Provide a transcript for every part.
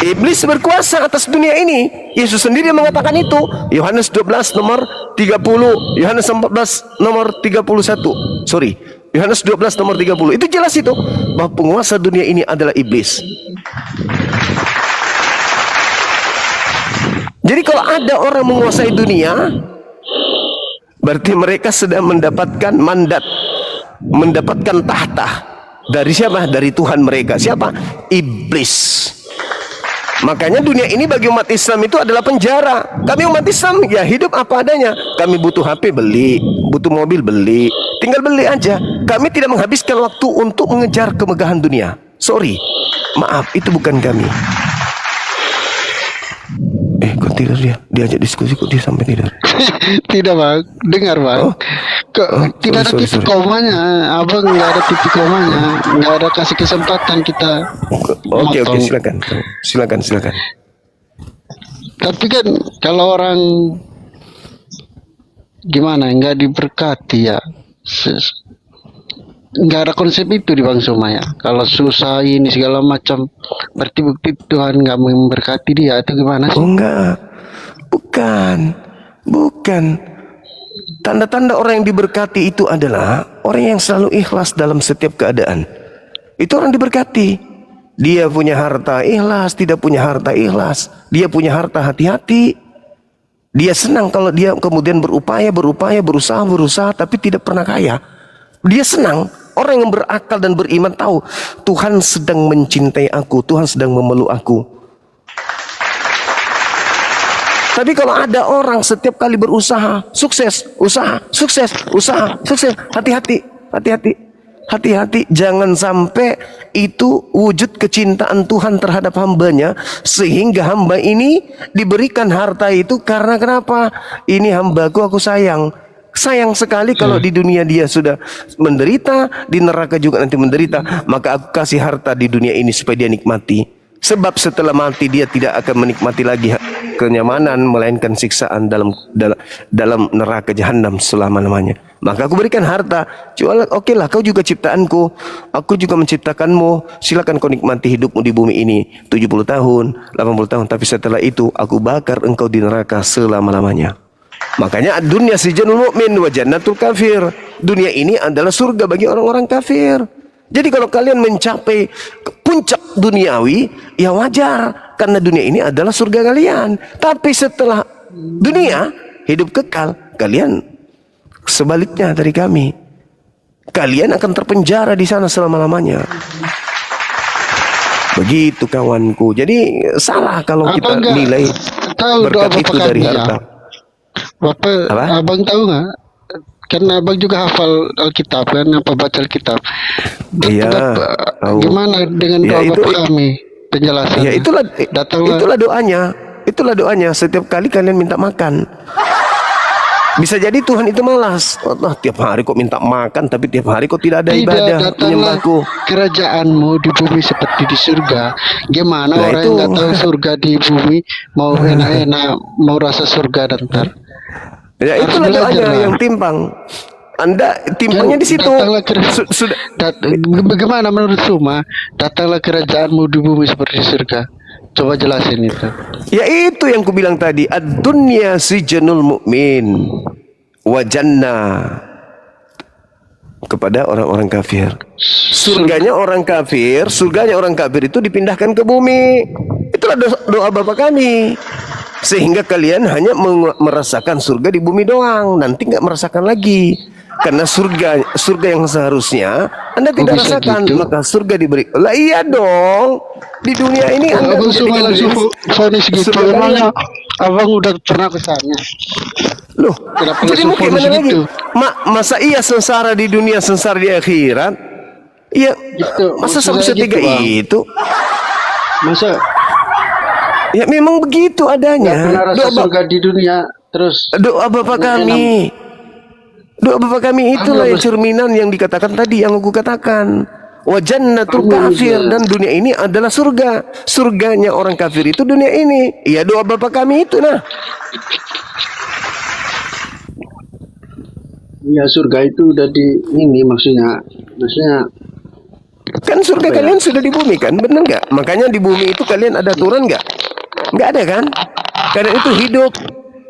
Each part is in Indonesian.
Iblis berkuasa atas dunia ini. Yesus sendiri mengatakan itu. Yohanes 12 nomor 30, Yohanes 14 nomor 31. Sorry, Yohanes 12 nomor 30. Itu jelas itu bahwa penguasa dunia ini adalah iblis. Jadi kalau ada orang menguasai dunia, berarti mereka sedang mendapatkan mandat, mendapatkan tahta. Dari siapa? Dari Tuhan mereka. Siapa? Iblis. Makanya dunia ini bagi umat Islam itu adalah penjara. Kami umat Islam ya hidup apa adanya. Kami butuh HP beli, butuh mobil beli, tinggal beli aja. Kami tidak menghabiskan waktu untuk mengejar kemegahan dunia. Sorry, maaf, itu bukan kami. Kok tidur dia? Diajak diskusi kok dia sampai tidur? Tidak bang, dengar bang. Tidak ada titik komanya, abang nggak ada titik komanya, nggak ada kasih kesempatan kita. Oke, silakan. Tapi kan kalau orang gimana nggak diberkati ya, nggak ada konsep itu di Bang Suma ya. Kalau susah ini segala macam, berarti bukti Tuhan nggak memberkati dia atau gimana sih? Oh enggak, bukan. Tanda-tanda orang yang diberkati itu adalah orang yang selalu ikhlas dalam setiap keadaan. Itu orang diberkati. Dia punya harta ikhlas, tidak punya harta ikhlas. Dia punya harta hati-hati. Dia senang kalau dia kemudian berupaya, berusaha, tapi tidak pernah kaya. Dia senang. Orang yang berakal dan beriman tahu Tuhan sedang mencintai aku, Tuhan sedang memeluk aku. Tapi kalau ada orang setiap kali berusaha, sukses, hati-hati, jangan sampai itu wujud kecintaan Tuhan terhadap hambanya, sehingga hamba ini diberikan harta itu karena kenapa? Ini hambaku, aku sayang sekali kalau di dunia dia sudah menderita, di neraka juga nanti menderita, maka aku kasih harta di dunia ini supaya dia nikmati. Sebab setelah mati dia tidak akan menikmati lagi kenyamanan, melainkan siksaan dalam neraka jahanam selama-lamanya. Maka aku berikan harta. Oke lah, kau juga ciptaanku, aku juga menciptakanmu, silakan kau nikmati hidupmu di bumi ini 70 tahun, 80 tahun, tapi setelah itu aku bakar engkau di neraka selama-lamanya. Makanya dunia sijnul mukmin wa jannatul kafir. Dunia ini adalah surga bagi orang-orang kafir. Jadi kalau kalian mencapai puncak duniawi, ya wajar, karena dunia ini adalah surga kalian. Tapi setelah dunia, hidup kekal, kalian sebaliknya dari kami. Kalian akan terpenjara di sana selama-lamanya. Begitu kawanku. Jadi salah kalau kita nilai berkat itu dari harta. Abang tahu nggak? Karena abang juga hafal Alkitab kan, baca Alkitab. Iya. Gimana dengan doa Bapak kami? Penjelasan. Ya itulah doanya. Itulah doanya. Setiap kali kalian minta makan, bisa jadi Tuhan itu malas. Allah tiap hari kok minta makan, tapi tiap hari kok tidak ada ibadah menyembahku. Kerajaanmu di bumi seperti di surga. Gimana orang yang nggak tahu surga di bumi mau enak-enak, mau rasa surga dan ntar. Ya itulah doanya yang timpang. Anda timpangnya di situ. Bagaimana menurut Suma? Datanglah kerajaanmu di bumi seperti surga. Coba jelasin itu. Ya itu yang kubilang tadi. Ad-dunya sijnul mu'min wa jannah, kepada orang-orang kafir. Surganya orang kafir itu dipindahkan ke bumi. Itulah doa Bapak kami. Sehingga kalian hanya merasakan surga di bumi doang, nanti nggak merasakan lagi. Karena surga yang seharusnya Anda tidak rasakan, gitu? Maka surga diberi. Lah iya dong. Di dunia ini Anda Abang udah pernah ke sana. Loh, jadi mungkin lagi. Masa iya sengsara di dunia, sengsara di akhirat? Iya, masa sampai setiga itu? Masa? Ya memang begitu adanya. Gak pernah rasa surga di dunia terus. Doa Bapak kami itulah yang cerminan yang dikatakan tadi, yang aku katakan. Wa jannatul kafir, dan dunia ini adalah surga. Surganya orang kafir itu dunia ini. Ya doa Bapak kami itu nah. Ya surga itu udah di ini maksudnya Kan surga kalian sudah di bumi kan, benar nggak? Makanya di bumi itu kalian ada aturan nggak? Nggak ada kan? Karena itu hidup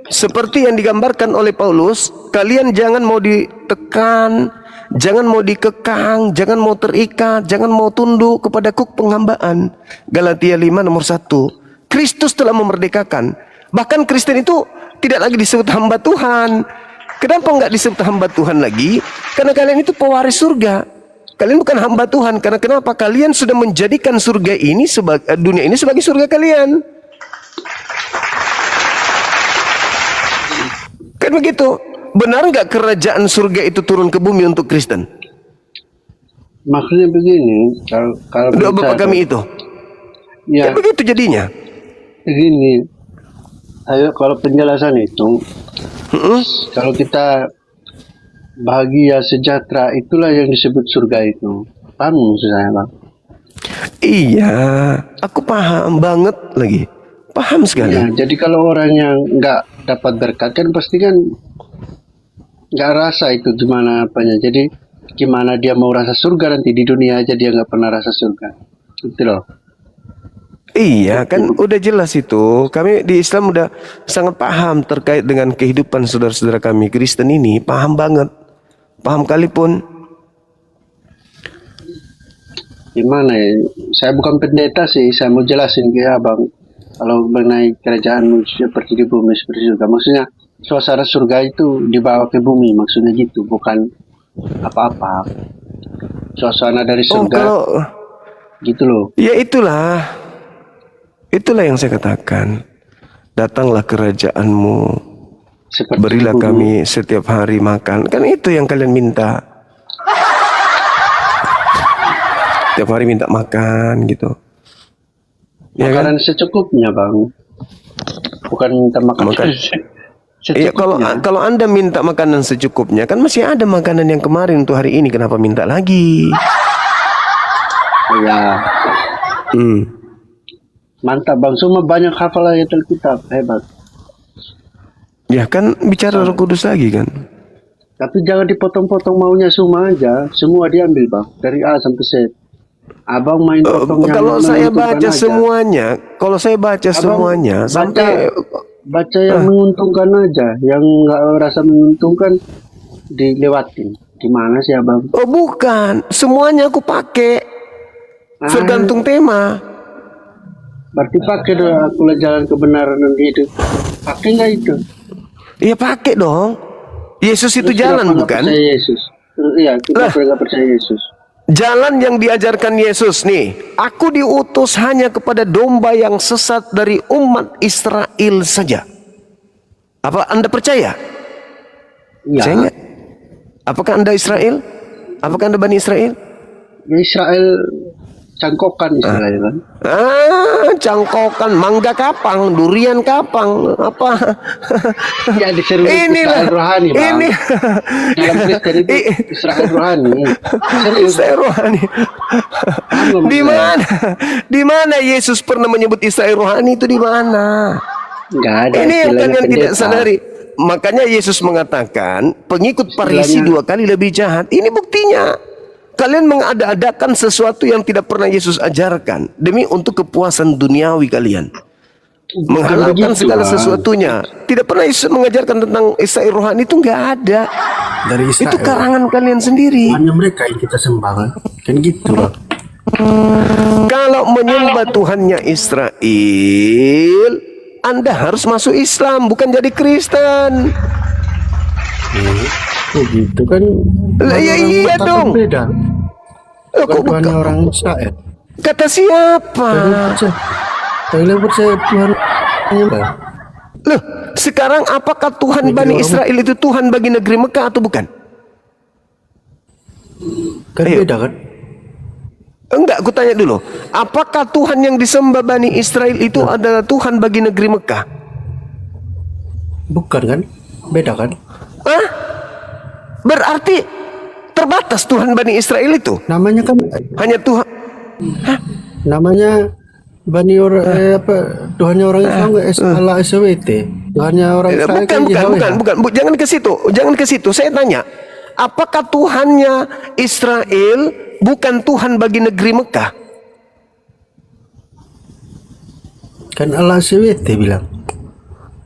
seperti yang digambarkan oleh Paulus. Kalian jangan mau ditekan, jangan mau dikekang, jangan mau terikat, jangan mau tunduk kepada kuk penghambaan. Galatia 5 nomor 1. Kristus telah memerdekakan. Bahkan Kristen itu tidak lagi disebut hamba Tuhan. Kenapa nggak disebut hamba Tuhan lagi? Karena kalian itu pewaris surga. Kalian bukan hamba Tuhan. Karena kenapa? Kalian sudah menjadikan surga ini dunia ini sebagai surga kalian. Kan begitu. Benar nggak kerajaan surga itu turun ke bumi untuk Kristen? Maksudnya begini, kalau Doa Bapak kami itu. ya Kan begitu jadinya. begini, ayo kalau penjelasan itu, kalau kita bahagia sejahtera itulah yang disebut surga itu. Paham maksud saya, Bang? Iya, aku paham banget lagi. Paham sekali. Ya, jadi kalau orang yang nggak dapat berkat kan pasti kan nggak rasa itu gimana apanya. Jadi gimana dia mau rasa surga nanti di dunia aja dia nggak pernah rasa surga. Gitu loh. Iya, kan udah jelas itu. Kami di Islam udah sangat paham terkait dengan kehidupan saudara-saudara kami Kristen ini. Paham banget. Paham kali pun. Gimana ya? Saya bukan pendeta sih. Saya mau jelasin ke abang. Kalau mengenai kerajaan seperti di bumi seperti surga. Maksudnya suasana surga itu dibawa ke bumi. Maksudnya gitu. Bukan apa-apa. Suasana dari Oh, surga kalau gitu loh. ya itulah. Itulah yang saya katakan. Datanglah kerajaanmu. Seperti Berilah di bumi. kami setiap hari makan. Kan itu yang kalian minta. Setiap hari minta makan gitu. Ya kan? Makanan secukupnya, Bang. Bukan minta makan Iya, kalau Anda minta makanan secukupnya, kan masih ada makanan yang kemarin untuk hari ini. Kenapa minta lagi? Ya, Hmm. mantap, Bang. Semua banyak hafal ayat Alkitab. Hebat. Ya kan bicara Roh Kudus lagi kan. Tapi jangan dipotong-potong maunya semua aja. Semua diambil, Bang. Dari A sampai Z. Abang main potong yang Kalau saya menguntungkan baca aja. semuanya, kalau saya baca semuanya sampai Baca yang menguntungkan aja. Yang nggak rasa menguntungkan dilewatin. Gimana sih, Abang? oh bukan, semuanya aku pakai. Tergantung tema. Berarti pakai dong akulah jalan kebenaran dan hidup. Pakai nggak itu? Iya pakai dong. Yesus itu Terus jalan kenapa nggak bukan? percaya Yesus. Iya, kita nggak percaya Yesus. Jalan yang diajarkan Yesus nih. Aku diutus hanya kepada domba yang sesat dari umat Israel saja. Apa Anda percaya? Iya. Saya enggak. Apakah Anda Israel? Apakah Anda Bani Israel? Ya, Israel cangkokan istilahnya kan. Cangkokan, mangga kapang, durian kapang, apa? Ya diseru Inilah, Israel rohani, Bang. ini Dalam Kristen itu Israel rohani. Serius. Israel rohani. Di mana? Di mana Yesus pernah menyebut Israel rohani itu di mana? Enggak ada. Ini yang istilahnya kalian tidak pendeta. sadari. Makanya Yesus mengatakan pengikut Farisi 2 kali lebih jahat. Ini buktinya. Kalian mengada-adakan sesuatu yang tidak pernah Yesus ajarkan demi untuk kepuasan duniawi kalian. Menghalalkan begitu, segala Bang. sesuatunya. Tidak pernah Yesus mengajarkan tentang Israel rohani itu nggak ada. Dari Israel. Itu karangan kalian sendiri. Hanya mereka yang kita sembah kan gitu loh. Kalau menyembah Tuhannya Israel, Anda harus masuk Islam, bukan jadi Kristen. Oh gitu kan. Lah, ya Orang iya Batak dong. kan beda. Loh, kok Tuhannya bukan? orang Israel. Kata siapa? Kalian percaya Tuhan apa? Loh, sekarang apakah Tuhan Bani Israel itu Tuhan bagi negeri Mekah atau bukan? Kan Ayo. beda kan? Enggak, aku tanya dulu. Apakah Tuhan yang disembah Bani Israel itu adalah Tuhan bagi negeri Mekah? Bukan kan? Beda kan? Hah? Berarti terbatas Tuhan Bani Israel itu? Namanya kan Hanya Tuhan. namanya Bani orang Tuhannya orang Islam Allah SWT. Tuhannya orang Israel Bukan, kan bukan, Yahweh. bukan, bukan. Jangan ke situ. Jangan ke situ. Saya tanya, Apakah Tuhannya Israel bukan Tuhan bagi negeri Mekah? Kan Allah SWT bilang.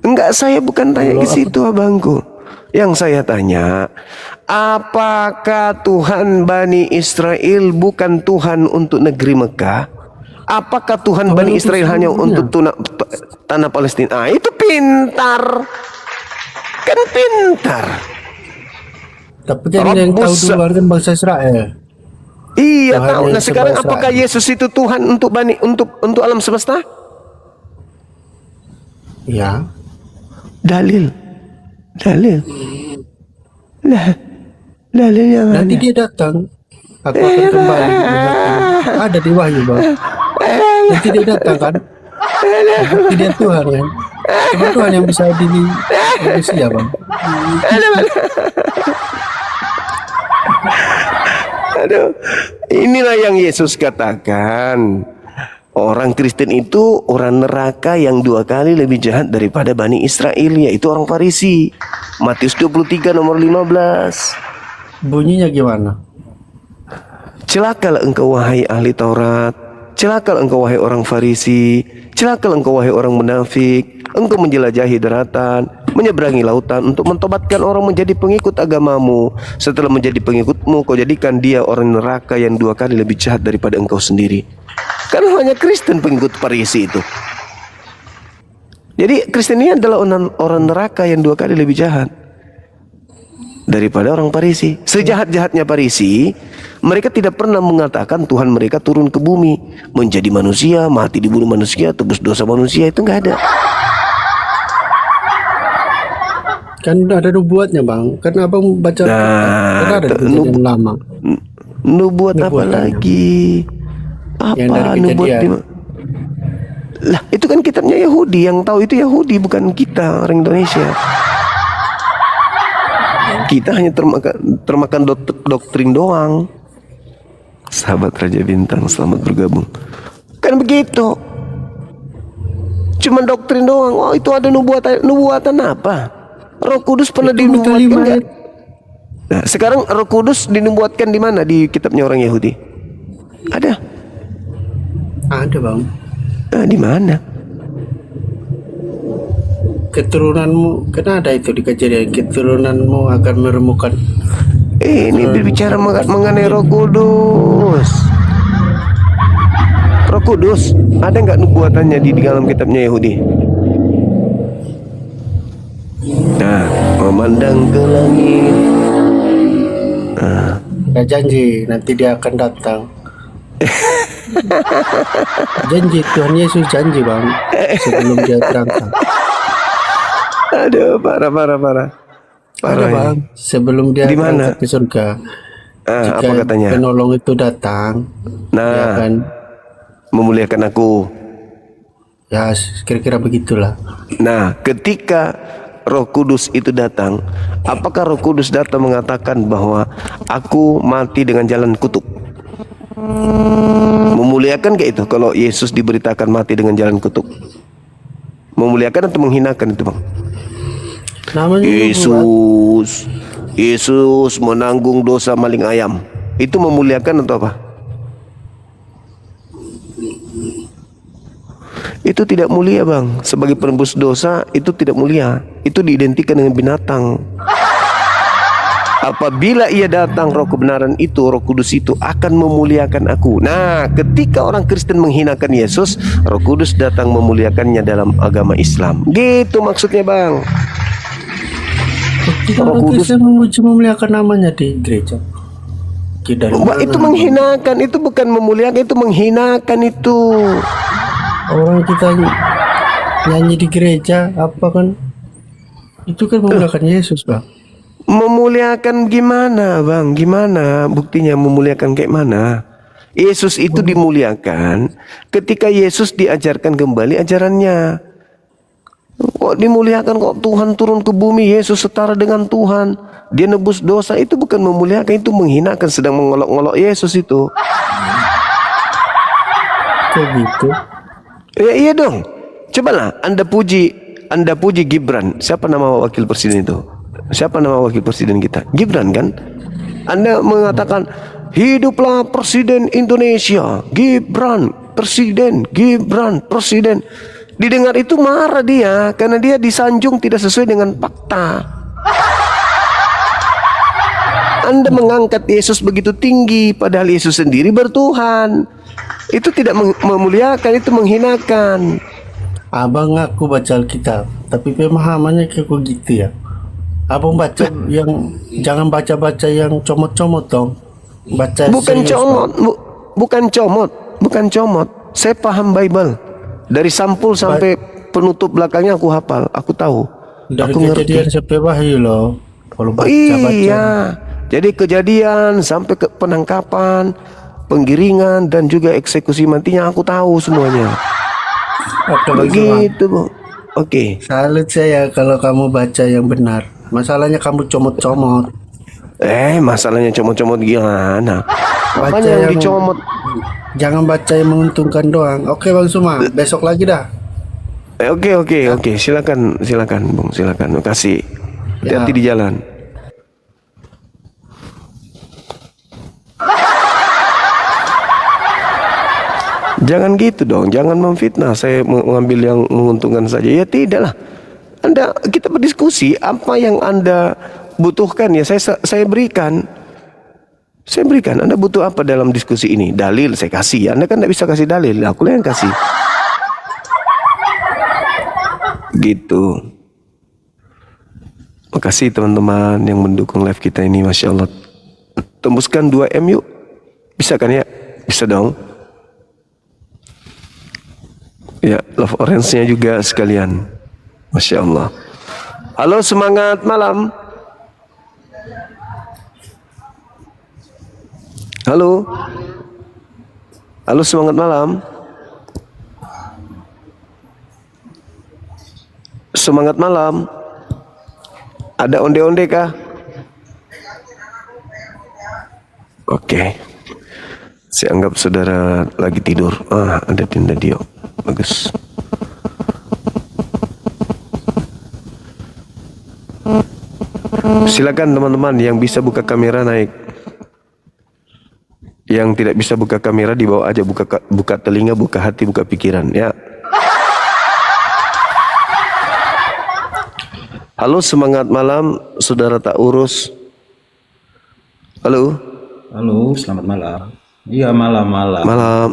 Enggak, saya bukan tanya ke situ abangku. Yang saya tanya, apakah Tuhan Bani Israel bukan Tuhan untuk negeri Mekah? Apakah Tuhan Bani Israel hanya untuk tanah Palestina? Itu pintar. Kan pintar. Tapi kan yang tahu duluan kan bangsa Israel. Iya, Tuhan tahu. yang Nah, sekarang sebangsa. apakah Yesus itu Tuhan untuk untuk alam semesta? Ya. Dalil. Dalilnya mana? Nanti dia datang. Aku akan kembali. Ada di Wahyu, Bang. Nanti dia datang kan. Nanti dia Tuhan kan. Cuma Tuhan yang bisa adili manusia, Bang. Aduh, inilah yang Yesus katakan. Orang Kristen itu orang neraka yang 2 kali lebih jahat daripada Bani Israel, yaitu orang Farisi. Matius 23 nomor 15. Bunyinya gimana? Celakalah engkau wahai ahli Taurat, celakalah engkau wahai orang Farisi, celakalah engkau wahai orang munafik. Engkau menjelajahi daratan, menyeberangi lautan untuk mentobatkan orang menjadi pengikut agamamu. Setelah menjadi pengikutmu, kau jadikan dia orang neraka yang 2 kali lebih jahat daripada engkau sendiri. Karena hanya Kristen pengikut Farisi itu. Jadi Kristen ini adalah orang neraka yang 2 kali lebih jahat daripada orang Farisi. Sejahat-jahatnya Farisi, mereka tidak pernah mengatakan Tuhan mereka turun ke bumi, menjadi manusia, mati dibunuh manusia, tebus dosa manusia. Itu nggak ada. Kan ada nubuatnya, Bang. Kan Abang baca kan ada yang lama. Nubuat apa lagi? Yang dari Apa nubuat Kejadian. Lah, itu kan kitabnya Yahudi. Yang tahu itu Yahudi, bukan kita orang Indonesia. Kita hanya termakan doktrin doang. Sahabat Raja Bintang, selamat bergabung. Kan begitu. Cuma doktrin doang. Oh, itu ada nubuatan apa? Roh Kudus pernah dinubuatkan enggak? Nah, sekarang Roh Kudus dinubuatkan di mana di kitabnya orang Yahudi? Ada. Ada, Bang. Nah, di mana? Keturunanmu, kan ada itu di Kejadian, keturunanmu akan meremukan. Ini berbicara mengenai Roh Kudus. Roh Kudus ada nggak nubuatannya di dalam kitabnya Yahudi? Nah, memandang ke langit. Ada janji nanti dia akan datang. Janji Tuhan Yesus janji, Bang, sebelum dia terangkat. Aduh, parah. Ada, Bang, sebelum dia Di mana? berangkat ke surga. Jika Apa katanya? penolong itu datang, dia Nah, akan, memuliakan aku. ya kira-kira begitulah. Nah, ketika Roh Kudus itu datang, apakah Roh Kudus datang mengatakan bahwa aku mati dengan jalan kutuk? Memuliakan kayak itu kalau Yesus diberitakan mati dengan jalan kutuk? Memuliakan atau menghinakan itu, Bang? Namanya nubuat. Yesus menanggung dosa maling ayam. Itu memuliakan atau apa? Itu tidak mulia, Bang. Sebagai penebus dosa itu tidak mulia. Itu diidentikan dengan binatang. Apabila ia datang, Roh kebenaran itu, Roh Kudus itu akan memuliakan aku. Nah, ketika orang Kristen menghinakan Yesus, Roh Kudus datang memuliakannya dalam agama Islam. Gitu maksudnya, Bang. Ketika Roh orang Kudus. Kristen memuliakan namanya di gereja. Dari Wah, mana? itu menghinakan, itu bukan memuliakan, itu menghinakan itu. Orang kita nyanyi di gereja apa kan? Itu kan memuliakan Yesus, Bang. Memuliakan gimana, Bang? Gimana buktinya memuliakan kayak mana? Yesus itu dimuliakan ketika Yesus diajarkan kembali ajarannya. Kok dimuliakan, kok Tuhan turun ke bumi, Yesus setara dengan Tuhan, dia nebus dosa. Itu bukan memuliakan, itu menghinakan, sedang mengolok-olok Yesus itu. Kok gitu? Ya iya dong. Cobalah Anda puji Gibran. Siapa nama wakil presiden itu? Siapa nama wakil presiden kita? Gibran kan? Anda mengatakan hiduplah Presiden Indonesia, Gibran, Presiden, Gibran, Presiden. Didengar itu marah dia karena dia disanjung tidak sesuai dengan fakta. Anda mengangkat Yesus begitu tinggi padahal Yesus sendiri bertuhan. Itu tidak memuliakan, itu menghinakan. Abang ngaku baca Alkitab, tapi pemahamannya kayak gitu ya. Abang baca yang jangan baca-baca yang comot-comot dong. Baca Bukan serius, comot, bukan comot. Saya paham Bible. Dari sampul sampai penutup belakangnya aku hafal, aku tahu. Dari aku Kejadian ngerti. sampai Wahyu loh. Kalau baca Iya. Jadi Kejadian sampai ke penangkapan, penggiringan dan juga eksekusi matinya aku tahu semuanya. Oke, Begitu, Bu. Oke. salut saya kalau kamu baca yang benar. Masalahnya kamu comot-comot. Masalahnya comot-comot gimana? Baca Apanya yang yang- dicomot? Jangan baca yang menguntungkan doang. Oke Bang Suma, besok lagi dah. Oke. Silakan, Bung, silakan. Makasih. Hati-hati Ya. di jalan. Jangan gitu dong, jangan memfitnah. Saya mengambil yang menguntungkan saja. Ya tidaklah. Kita berdiskusi apa yang Anda butuhkan ya saya berikan. Saya berikan. Anda butuh apa dalam diskusi ini? Dalil saya kasih. Anda kan tidak bisa kasih dalil. Aku yang kasih. Gitu. Makasih teman-teman yang mendukung live kita ini, Masya Allah. Tembuskan 2M yuk. Bisa kan ya? Bisa dong. Ya, love orange-nya juga sekalian. Masya Allah. Halo, semangat malam. Halo. Halo, semangat malam. Semangat malam. Ada onde-onde kah? Oke. Saya anggap saudara lagi tidur. Ada tinda Dio. Bagus. Silakan teman-teman yang bisa buka kamera naik. Yang tidak bisa buka kamera dibawa aja, buka telinga, buka hati, buka pikiran ya. Halo, semangat malam, saudara tak urus. Halo. Halo, selamat malam. Iya, malam-malam. Malam.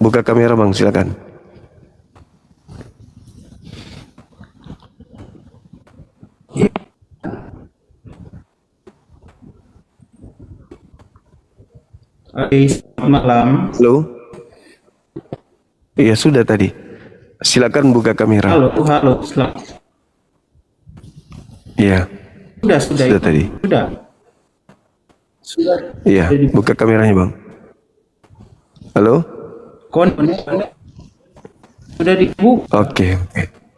Buka kamera Bang, silakan. Oke, selamat malam. Halo. Iya sudah tadi. Silakan buka kamera. Halo, selamat. Iya. Sudah tadi. Sudah. Iya, buka kameranya Bang. Halo. Sudah dibuka. Oke.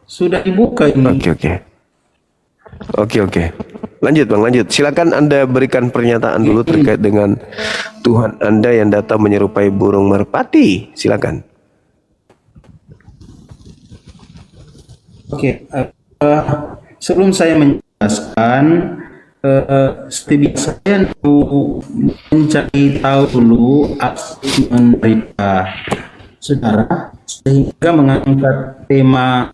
Sudah dibuka ini. Oke. Lanjut Bang, lanjut. Silakan Anda berikan pernyataan dulu terkait dengan Tuhan Anda yang datang menyerupai burung merpati. Silakan. Oke. Sebelum saya menjelaskan, seperti biasa saya untuk mencari tahu dulu asli mereka saudara, sehingga mengangkat tema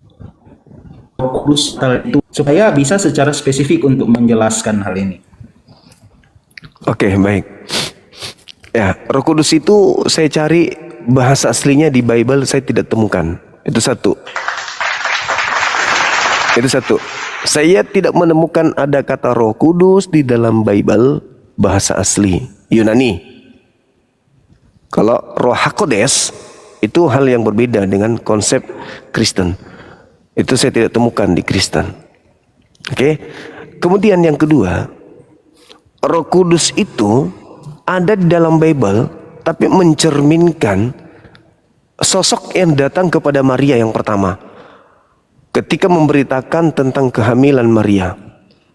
Roh Kudus itu supaya bisa secara spesifik untuk menjelaskan hal ini. Oke, baik. Ya, Roh Kudus itu saya cari bahasa aslinya di Bible saya tidak temukan. Itu satu. Saya tidak menemukan ada kata Roh Kudus di dalam Bible bahasa asli Yunani. Kalau Roh HaKodes itu hal yang berbeda dengan konsep Kristen. Itu saya tidak temukan di Kristen. Oke. Kemudian yang kedua, Roh Kudus itu ada di dalam Bible tapi mencerminkan sosok yang datang kepada Maria yang pertama. Ketika memberitakan tentang kehamilan Maria,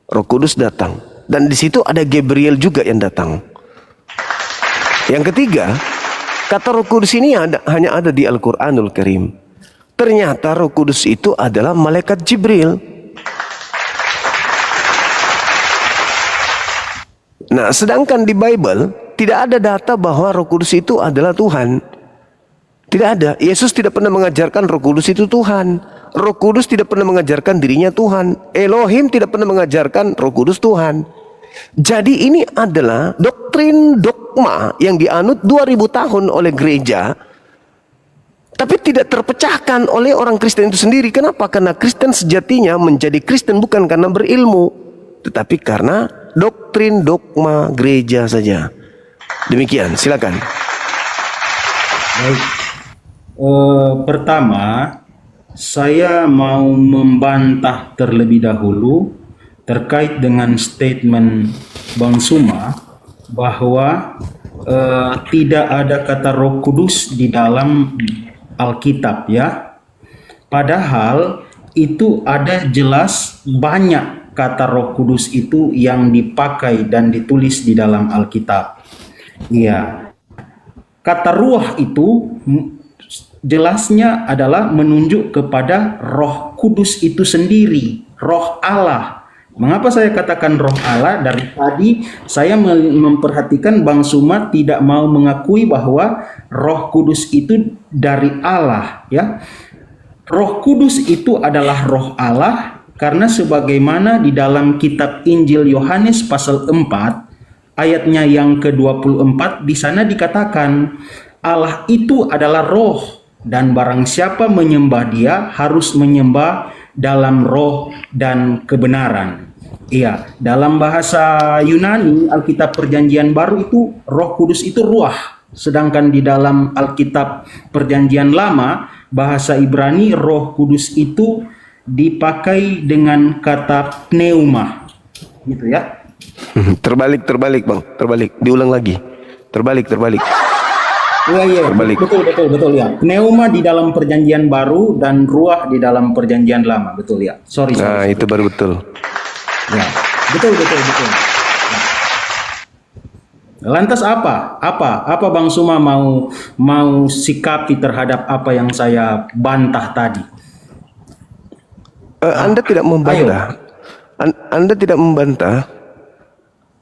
Roh Kudus datang, dan di situ ada Gabriel juga yang datang. Yang ketiga, kata Roh Kudus ini hanya ada di Al-Qur'anul Karim. Ternyata Roh Kudus itu adalah malaikat Jibril. Nah, sedangkan di Bible tidak ada data bahwa Roh Kudus itu adalah Tuhan. Tidak ada. Yesus tidak pernah mengajarkan Roh Kudus itu Tuhan. Roh Kudus tidak pernah mengajarkan dirinya Tuhan. Elohim tidak pernah mengajarkan Roh Kudus Tuhan. Jadi ini adalah doktrin dogma yang dianut 2000 tahun oleh gereja, tapi tidak terpecahkan oleh orang Kristen itu sendiri. Kenapa? Karena Kristen sejatinya menjadi Kristen bukan karena berilmu, tetapi karena doktrin dogma gereja saja. Demikian, silakan. Baik. Pertama, saya mau membantah terlebih dahulu terkait dengan statement Bang Suma bahwa tidak ada kata Roh Kudus di dalam Alkitab, ya. Padahal itu ada jelas banyak kata Roh Kudus itu yang dipakai dan ditulis di dalam Alkitab. Iya. Kata ruah itu jelasnya adalah menunjuk kepada Roh Kudus itu sendiri, Roh Allah. Mengapa saya katakan Roh Allah? Dari tadi saya memperhatikan Bang Suma tidak mau mengakui bahwa Roh Kudus itu dari Allah, ya. Roh Kudus itu adalah Roh Allah karena sebagaimana di dalam kitab Injil Yohanes pasal 4 ayatnya yang ke-24 di sana dikatakan Allah itu adalah roh dan barang siapa menyembah dia harus menyembah dalam roh dan kebenaran. Iya, dalam bahasa Yunani Alkitab Perjanjian Baru itu Roh Kudus itu ruah, sedangkan di dalam Alkitab Perjanjian Lama bahasa Ibrani Roh Kudus itu dipakai dengan kata pneuma. Gitu ya. Terbalik Bang, terbalik. Diulang lagi. Terbalik. Iya, betul ya. Pneuma di dalam Perjanjian Baru dan ruah di dalam Perjanjian Lama, betul ya. Sorry. Nah, itu baru betul. Ya, betul. Nah. Lantas apa Bang Suma mau sikapi terhadap apa yang saya bantah tadi? Anda tidak membantah. Anda tidak membantah.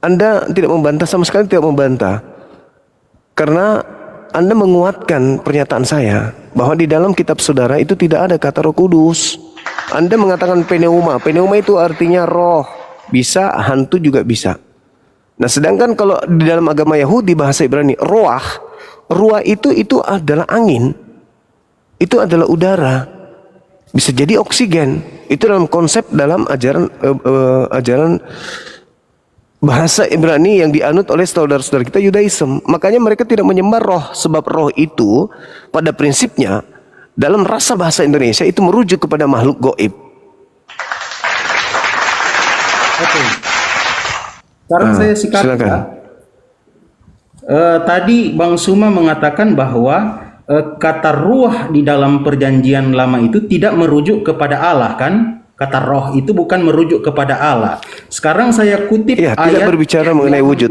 Anda tidak membantah, sama sekali tidak membantah. Karena Anda menguatkan pernyataan saya bahwa di dalam kitab saudara itu tidak ada kata Roh Kudus. Anda mengatakan pneuma. Pneuma itu artinya roh. Bisa, hantu juga bisa. Nah, sedangkan kalau di dalam agama Yahudi bahasa Ibrani ruah itu adalah angin. Itu adalah udara. Bisa jadi oksigen. Itu dalam konsep dalam ajaran bahasa Ibrani yang dianut oleh saudara-saudara kita Yudaism. Makanya mereka tidak menyembah roh, sebab roh itu pada prinsipnya dalam rasa bahasa Indonesia itu merujuk kepada makhluk goib. Oke. Sekarang saya sikapi silakan. ya. Tadi Bang Suma mengatakan bahwa kata ruah di dalam Perjanjian Lama itu tidak merujuk kepada Allah, kan? Kata roh itu bukan merujuk kepada Allah. Sekarang saya kutip Ya, ayat. tidak berbicara mengenai wujud.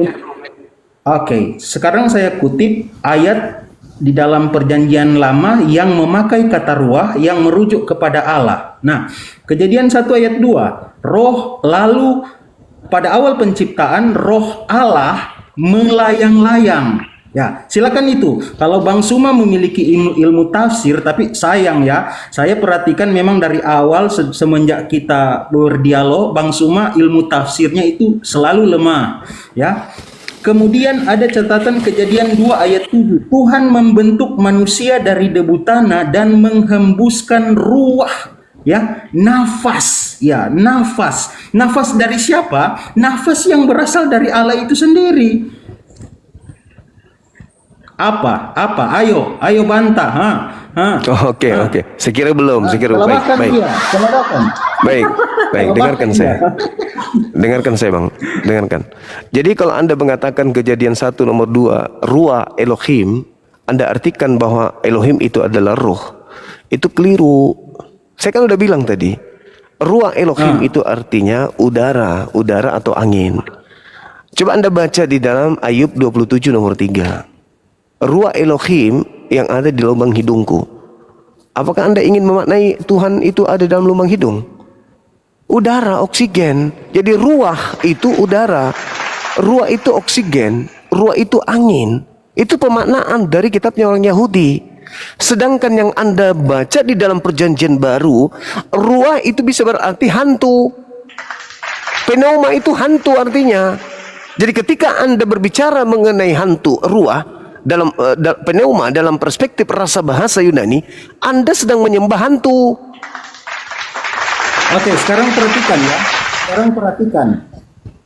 Oke, sekarang saya kutip ayat di dalam Perjanjian Lama yang memakai kata ruah yang merujuk kepada Allah. Nah, Kejadian 1 ayat 2, roh lalu pada awal penciptaan roh Allah melayang-layang. Ya, silakan itu. Kalau Bang Suma memiliki ilmu tafsir, tapi sayang ya, saya perhatikan memang dari awal semenjak kita berdialog, Bang Suma ilmu tafsirnya itu selalu lemah. Ya. Kemudian ada catatan Kejadian 2 ayat 7. Tuhan membentuk manusia dari debu tanah dan menghembuskan ruah. Ya, nafas. Ya, nafas. Nafas dari siapa? Nafas yang berasal dari Allah itu sendiri. Apa? Ayo bantah. Oh, oke. Sekira belum, sekira baik. Baik, dengarkan saya Bang, dengarkan. Jadi kalau Anda mengatakan Kejadian 1 nomor 2, ruah Elohim, Anda artikan bahwa Elohim itu adalah roh. Itu keliru. Saya kan udah bilang tadi, ruah Elohim itu artinya udara atau angin. Coba Anda baca di dalam Ayub 27 nomor 3. Ruah Elohim yang ada di lubang hidungku. Apakah Anda ingin memaknai Tuhan itu ada dalam lubang hidung? Udara, oksigen. Jadi ruah itu udara. ruah itu oksigen, ruah itu angin. Itu pemaknaan dari kitabnya orang Yahudi. Sedangkan yang Anda baca di dalam perjanjian baru, ruah itu bisa berarti hantu. Pneuma itu hantu artinya. Jadi ketika Anda berbicara mengenai hantu, ruah, dalam pneuma dalam perspektif rasa bahasa Yunani, Anda sedang menyembah hantu. Oke, sekarang perhatikan ya. Sekarang perhatikan.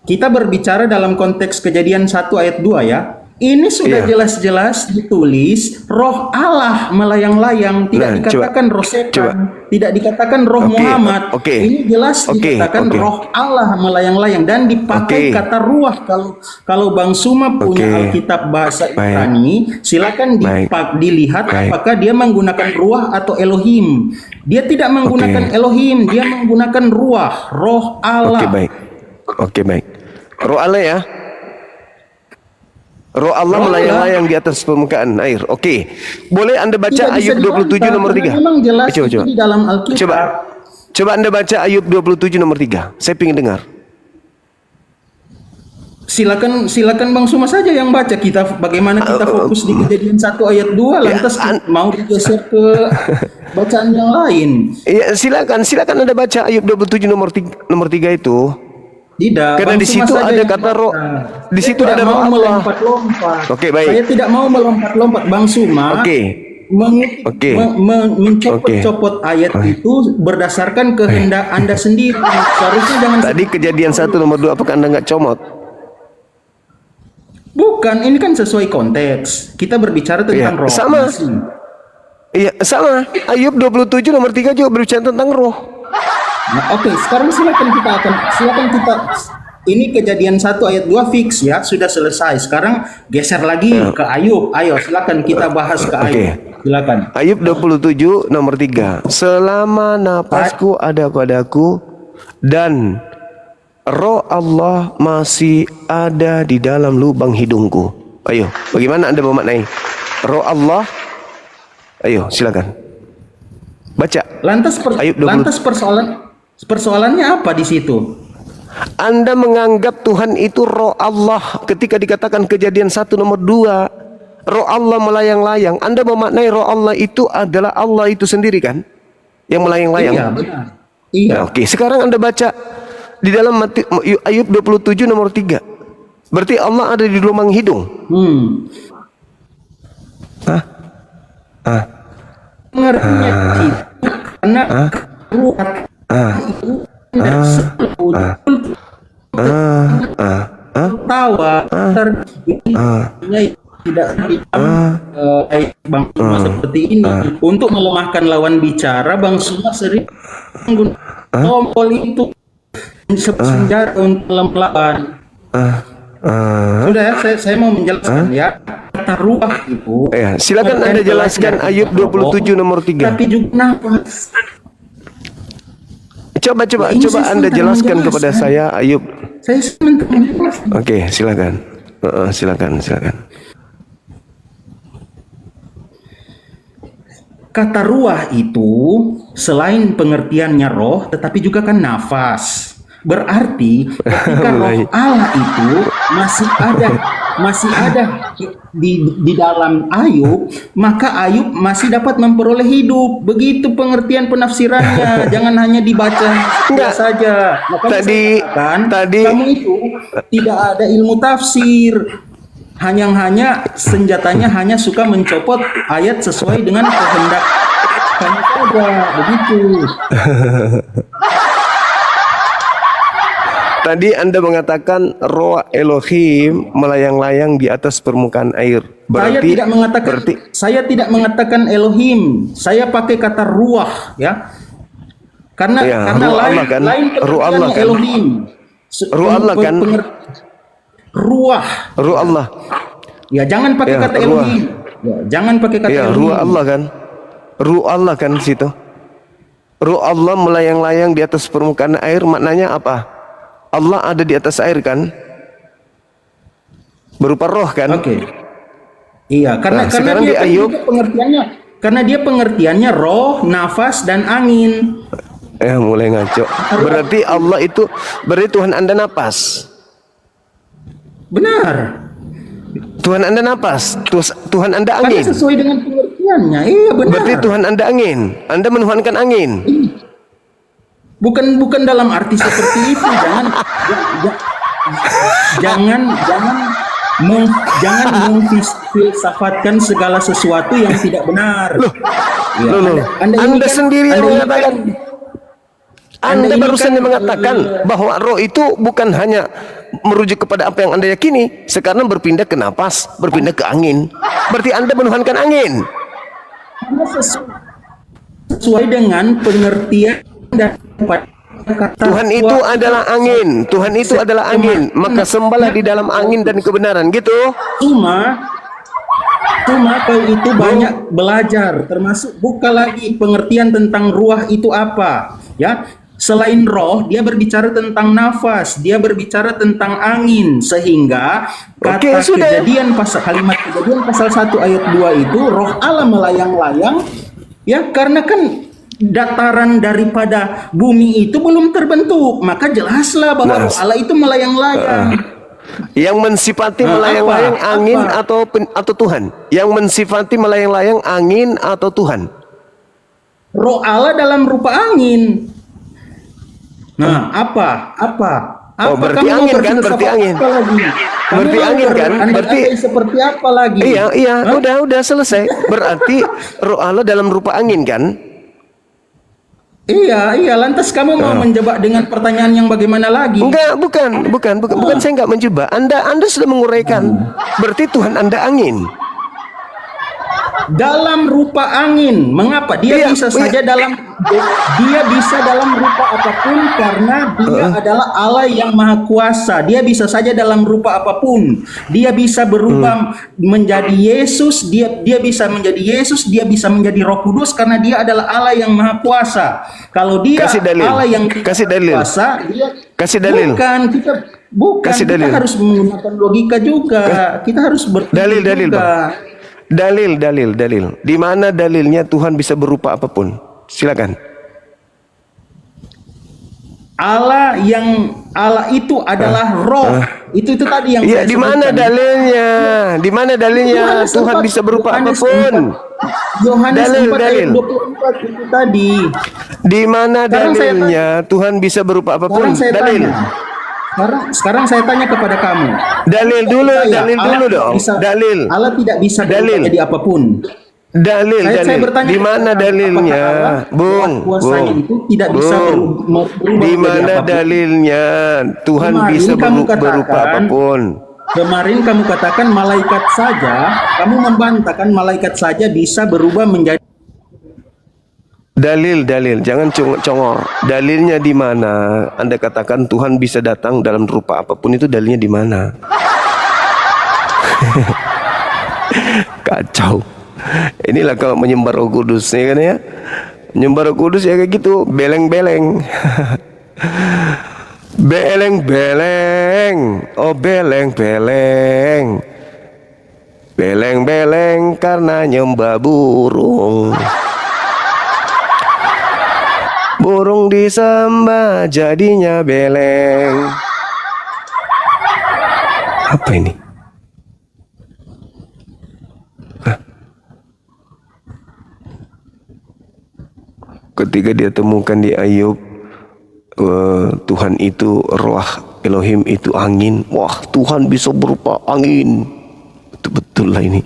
Kita berbicara dalam konteks Kejadian 1 ayat 2 ya. Ini sudah Iya. jelas-jelas ditulis roh Allah melayang-layang, tidak dikatakan roh setan, tidak dikatakan roh Muhammad. Ini jelas dikatakan roh Allah melayang-layang dan dipakai kata ruah. Kalau Bang Suma punya Alkitab bahasa Ibrani, silakan dilihat apakah dia menggunakan ruah atau Elohim. Dia tidak menggunakan Elohim, dia menggunakan ruah, roh Allah. Oke, baik. Roh Allah ya. Roh Allah melayang-layang di atas permukaan air. Oke. Boleh Anda baca Ayub 27 nomor 3? Memang jelas itu di dalam Alkitab. Coba Anda baca Ayub 27 nomor 3. Saya ingin dengar. Silakan Bang Suma saja yang baca. Bagaimana kita fokus di Kejadian 1 ayat 2 lantas mau digeser ke bacaan yang lain. Iya, silakan Anda baca Ayub 27 nomor 3 itu. Tidak, karena di situ ada kata roh. Di situ ada roh Allah. Oke, baik. Saya tidak mau melompat-lompat, Bang Suma. Mencopot-copot ayat itu berdasarkan kehendak Anda sendiri. Seharusnya jangan. Tadi Kejadian 1 nomor 2 apakah Anda nggak comot? Bukan, ini kan sesuai konteks. Kita berbicara tentang roh. Sama. Iya, sama. Ayub 27 nomor 3 juga berbicara tentang roh. Nah, oke, sekarang silakan kita ini Kejadian 1 ayat 2 fix ya, sudah selesai. Sekarang geser lagi ke Ayub. Ayo silakan kita bahas ke Ayub. Silakan. Ayub 27 nomor 3. Selama napasku ada padaku dan roh Allah masih ada di dalam lubang hidungku. Ayo, bagaimana Anda memaknai roh Allah? Ayo, silakan. Baca. Lantas persoalannya apa di situ? Anda menganggap Tuhan itu roh Allah ketika dikatakan Kejadian 1 nomor 2, roh Allah melayang-layang. Anda memaknai roh Allah itu adalah Allah itu sendiri kan? Yang melayang-layang. Iya, benar. Iya. Nah, oke, sekarang Anda baca di dalam Ayub 27 nomor 3. Berarti Allah ada di lubang hidung. Mengertinya karena tawa tidak Bang Suma seperti ini untuk melemahkan lawan bicara. Bang Suma sering menggunakan tombol itu senjata untuk melawan. Sudah ya, saya mau menjelaskan ya. Kata ruah itu. Ya, silakan Anda jelaskan Ayub 27 nomor 3. Tapi juga nafas. Coba Anda jelaskan kepada saya Ayub. Saya sebentar menjelaskan. Oke, silakan. Silakan. Kata ruah itu selain pengertiannya roh, tetapi juga kan nafas. Berarti ketika roh Allah itu masih ada di dalam Ayub, maka Ayub masih dapat memperoleh hidup. Begitu pengertian penafsirannya. Jangan hanya dibaca saja. Tadi kamu itu tidak ada ilmu tafsir. Hanya senjatanya hanya suka mencopot ayat sesuai dengan kehendak kamu saja. Begitu. Tadi Anda mengatakan roh Elohim melayang-layang di atas permukaan air. Berarti saya tidak mengatakan Elohim. Saya pakai kata ruah ya. Karena lain pengertiannya Elohim. Ruh Allah kan? Ruah. Ruh Allah. Ya, jangan pakai kata Elohim. Ya, jangan pakai kata Elohim. Ruh Allah kan? Ruh Allah kan situ. Ruh Allah melayang-layang di atas permukaan air, maknanya apa? Allah ada di atas air kan? Berupa roh kan? Oke. Iya, karena dia pengertiannya roh, nafas dan angin. Mulai ngaco. Berarti Allah itu berarti Tuhan Anda napas. Benar. Tuhan Anda napas, Tuhan Anda Karena angin. sesuai dengan pengertiannya. Iya benar. Berarti Tuhan Anda angin. Anda menuhankan angin. Bukan dalam arti seperti itu. Jangan memfilsafatkan segala sesuatu yang tidak benar. Ya, Loh. Anda Anda sendiri yang mengatakan. Anda ini barusan kan, mengatakan bahwa roh itu bukan hanya merujuk kepada apa yang Anda yakini. Sekarang berpindah ke napas, berpindah ke angin. Berarti Anda menuhankan angin. karena sesuai dengan pengertian dan kata Tuhan itu adalah angin. Tuhan itu adalah angin. Maka sembahlah di dalam angin dan kebenaran. Gitu. Cuma kau itu banyak belajar, termasuk buka lagi pengertian tentang ruah itu apa, ya. Selain roh, dia berbicara tentang nafas, dia berbicara tentang angin, sehingga kata kalimat kejadian pasal 1 ayat 2 itu roh Allah melayang-layang, ya, karena kan dataran daripada bumi itu belum terbentuk, maka jelaslah bahwa roh Allah itu melayang-layang. Yang mensifati melayang-layang angin atau Tuhan? Yang mensifati melayang-layang angin atau Tuhan? Roh Allah dalam rupa angin. Nah, apa? Oh, berarti kamu angin kan? Berarti angin. Apa lagi? Berarti angin kan? Berarti seperti apa lagi? Iya, udah selesai. Berarti roh Allah dalam rupa angin kan? Iya. Lantas kamu mau menjebak dengan pertanyaan yang bagaimana lagi? Enggak, bukan. Saya enggak menjebak. Anda sudah menguraikan. Berarti Tuhan Anda angin. Dalam rupa angin. Mengapa? Dia bisa dalam rupa apapun karena dia adalah Allah yang maha kuasa. Dia bisa saja dalam rupa apapun. Dia bisa berubah menjadi Yesus, dia bisa menjadi Yesus, dia bisa menjadi Roh Kudus karena dia adalah Allah yang maha kuasa. Kalau dia Allah yang kuasa, dia Kasih dalil. Bukan, kita harus menggunakan logika juga. Kita harus berpikir Dalil, juga. Dalil. Di mana dalilnya Tuhan bisa berupa apapun? Silakan. Allah itu adalah roh. Itu tadi yang Iya, saya di mana sebutkan. dalilnya? Di mana dalilnya Yohanes Tuhan 4, bisa berupa Yohanes apapun? 4. Yohanes 4 ayat Dalil. 24 itu tadi. Di mana Sekarang saya dalilnya Tuhan bisa berupa apapun? Dalil. Sekarang saya tanya kepada kamu. Dalil dulu dong. Dalil. Allah tidak bisa berubah jadi apapun. Dalil. Saya bertanya, Di mana dalilnya? Bung. Kuasanya itu tidak bisa berubah Di menjadi mana apapun. dalilnya Tuhan Kemarin bisa kamu berupa katakan- apapun? Kemarin kamu katakan malaikat saja, kamu membantahkan malaikat saja bisa berubah menjadi. Dalil, jangan congor. Dalilnya di mana? Anda katakan Tuhan bisa datang dalam rupa apapun, itu dalilnya di mana? Kacau. Inilah kalau menyembah Roh Kudus, ya kan ya? Menyembah Roh Kudus ya kayak gitu, beleng-beleng. Beleng-beleng. Oh, beleng-beleng. Beleng-beleng karena nyembah burung. Burung disembah jadinya beleng. Apa ini? Hah? Ketika dia temukan di Ayub, Tuhan itu roh, Elohim itu angin. Wah, Tuhan bisa berupa angin. Betul lah ini.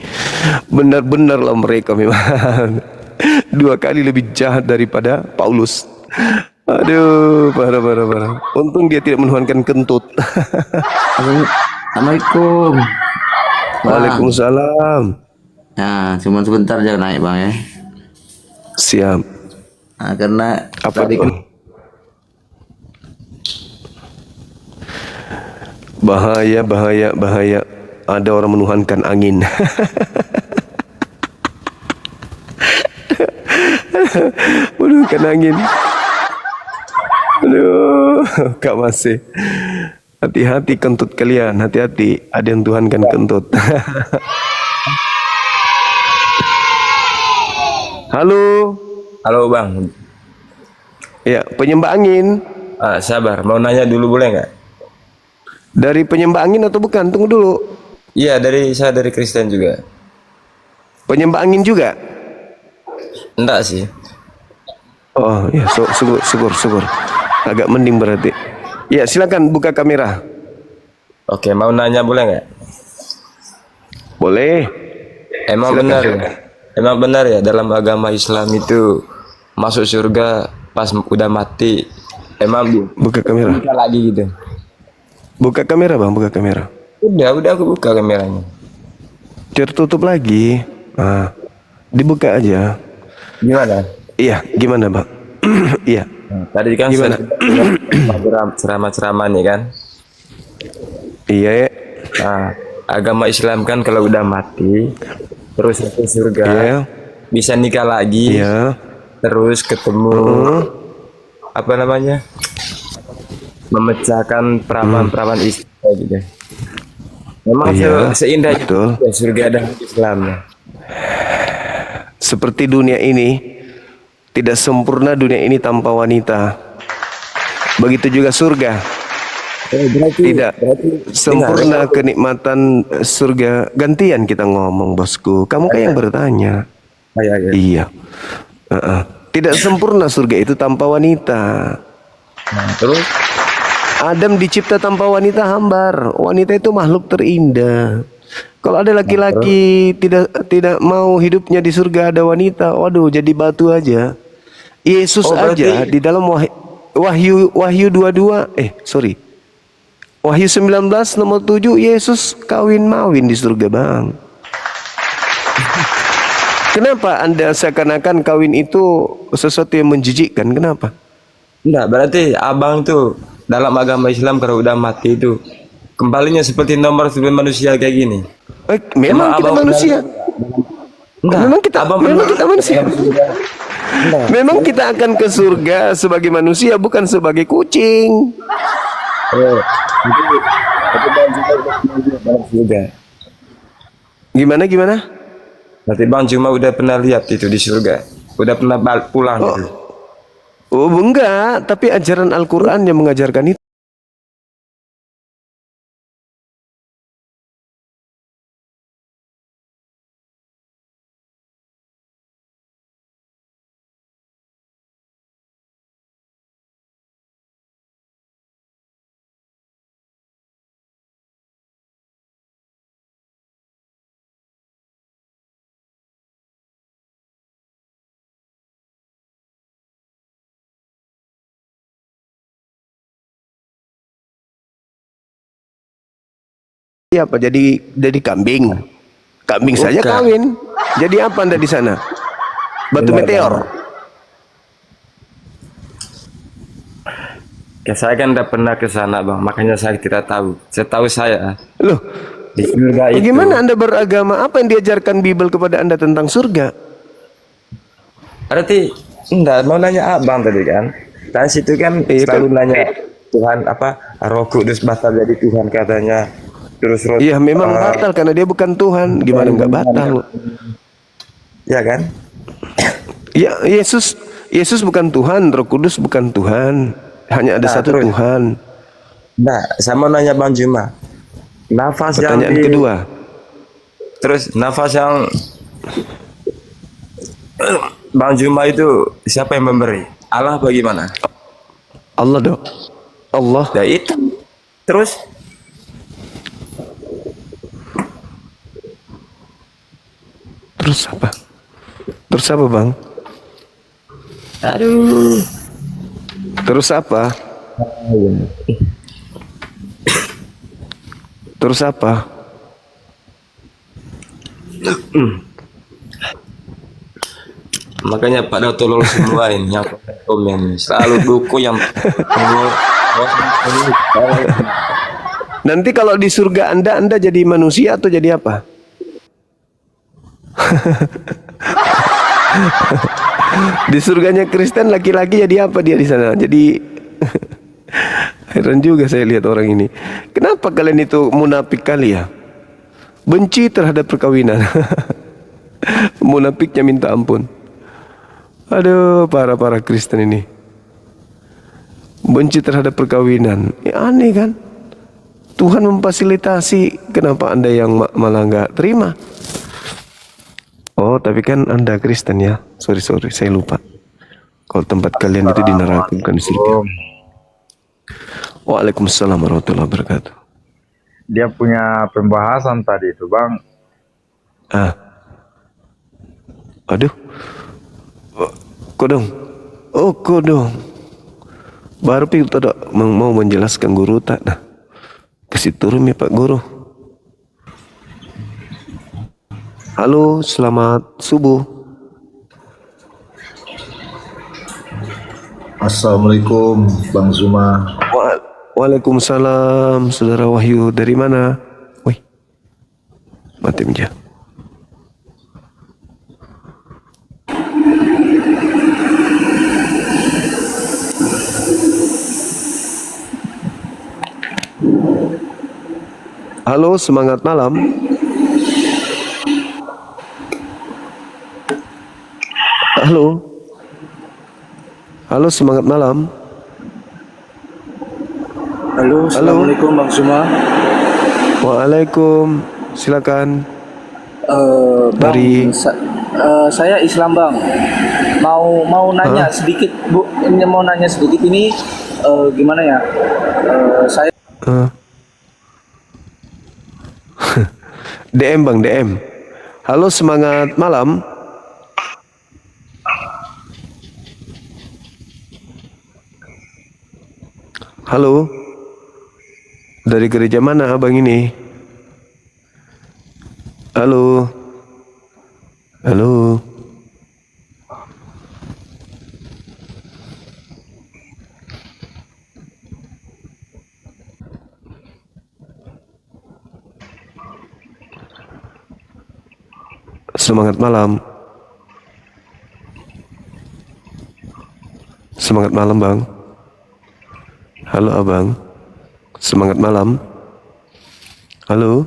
Benar-benar lah mereka memang 2 kali lebih jahat daripada Paulus. Aduh, parah. Untung dia tidak menuhankan kentut. Assalamualaikum. Bang. Waalaikumsalam. Nah, cuma sebentar aja naik bang ya. Siap. Nah, karena Apa tadi tuh? Bahaya. Ada orang menuhankan angin. Menuhankan angin. Aduh, Kak masih. Hati-hati kentut kalian, hati-hati. Ada yang tuhankan kentut. Halo. Halo bang, Ya, penyembah angin. sabar, mau nanya dulu boleh nggak? Dari penyembah angin atau bukan? Tunggu dulu. Iya, saya dari Kristen juga. Penyembah angin juga? Enggak sih. Oh ya, syukur. Agak mending berarti. Ya, silakan buka kamera. Oke, mau nanya boleh nggak? Boleh. Emang Silakan, benar ya? silakan. Emang benar ya dalam agama Islam itu masuk surga pas udah mati? Emang Buka kamera. buka lagi gitu? Buka kamera, Bang, buka kamera. Udah aku buka kameranya. Tertutup lagi. Ah, dibuka aja. Gimana? Iya, gimana, Bang? Iya. Tadi kan Gimana? ceramah-ceramah nih kan. Iya, ya. Nah, agama Islam kan kalau udah mati terus masuk surga, Iya. bisa nikah lagi, Iya. terus ketemu apa namanya? Memecahkan perawan-perawan istri kayak gitu. Memang Iya, seindah itu betul. ya, surga dan Islamnya. Seperti dunia ini, tidak sempurna dunia ini tanpa wanita. Begitu juga surga. Tidak sempurna kenikmatan surga. Gantian kita ngomong, bosku. Kamu kayak yang bertanya. Iya. Tidak sempurna surga itu tanpa wanita. Nah, terus Adam dicipta tanpa wanita hambar. Wanita itu makhluk terindah. Kalau ada laki-laki tidak mau hidupnya di surga ada wanita, waduh jadi batu aja. Yesus aja di dalam Wahyu 22, Wahyu 19 nomor 7, Yesus kawin mawin di surga, Bang. Kenapa Anda seakan-akan kawin itu sesuatu yang menjijikkan? Kenapa? enggak, berarti abang tuh dalam agama Islam kalau udah mati itu kembalinya seperti nomor 9 manusia kayak gini. Memang kita abang manusia. Enggak, Memang kita manusia. Enggak. Memang kita akan ke surga sebagai manusia, bukan sebagai kucing. Tapi bang juga udah pernah lihat dalam surga. Gimana? Berarti bang cuma udah pernah lihat itu di surga, udah pernah pulang gitu. Oh, enggak, tapi ajaran Al-Quran yang mengajarkan itu. Apa jadi kambing saja kawin. Jadi apa Anda di sana? Batu meteor. Ya saya kan udah pernah ke sana bang, makanya saya tidak tahu. Setahu saya Loh, di surga itu. bagaimana Anda beragama? Apa yang diajarkan Bible kepada Anda tentang surga? Berarti enggak mau nanya abang tadi kan? Dari situ kan selalu nanya Tuhan apa Roh Kudus batal jadi Tuhan katanya. Terus Iya, memang batal karena dia bukan Tuhan. Gimana nggak batal? Ya kan? Ya, Yesus bukan Tuhan, Roh Kudus bukan Tuhan. Hanya ada satu terus. Tuhan. Nah, saya mau nanya Bang Juma. Nafas Pertanyaan yang kedua. Terus nafas yang Bang Juma itu siapa yang memberi? Allah bagaimana? Allah dong. Allah. Ya itu. Terus Terus apa, Bang? aduh. Terus apa? Terus apa? Makanya pada tolong semua ini yang komen selalu dukung yang Nanti kalau di surga Anda jadi manusia atau jadi apa? Di surganya Kristen laki-laki jadi apa dia di sana? Jadi heran juga saya lihat orang ini. Kenapa kalian itu munafik kali ya? Benci terhadap perkawinan. Munafiknya minta ampun. Aduh, para Kristen ini benci terhadap perkawinan. Ya, aneh kan? Tuhan memfasilitasi, kenapa Anda yang malah nggak terima? Oh, tapi kan Anda Kristen ya. Sorry, saya lupa. Kalau tempat kalian itu di neraka bukan di surga. Waalaikumsalam warahmatullahi wabarakatuh. Dia punya pembahasan tadi itu bang. Aduh. Kodong. Oh, kodong. Baru pi tak mau menjelaskan guru tak nah. Kasih turun ya Pak Guru. Halo, selamat subuh. Assalamualaikum Bang Zuma. Waalaikumsalam, Saudara Wahyu. Dari mana? Wih, mati aja. Halo, semangat malam. Halo. Halo, semangat malam. Halo, assalamualaikum Bang Suma. Waalaikum, silakan. Bang, Dari saya Islam Bang. Mau nanya sedikit Bu, ini mau nanya sedikit ini gimana ya? Saya DM Bang, DM. Halo, semangat malam. Halo. Dari gereja mana Abang ini? Halo. Halo. Semangat malam. Semangat malam Bang. Halo Abang. Semangat malam. Halo.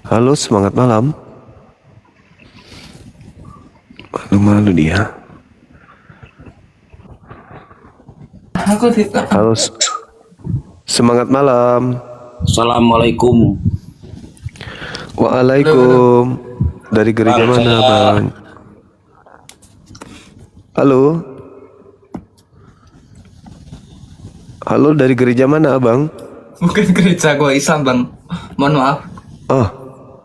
Halo, semangat malam. Malu-malu dia. Halo. Semangat malam. Assalamualaikum. Waalaikum. Dari gereja mana Bang? Halo. Halo, dari gereja mana Abang? Bukan gereja gua Islam Bang. Mohon maaf. Oh,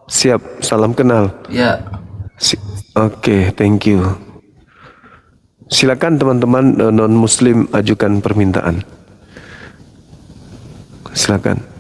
siap. Salam kenal. Ya. Oke, thank you. Silakan teman-teman non-muslim ajukan permintaan. Silakan.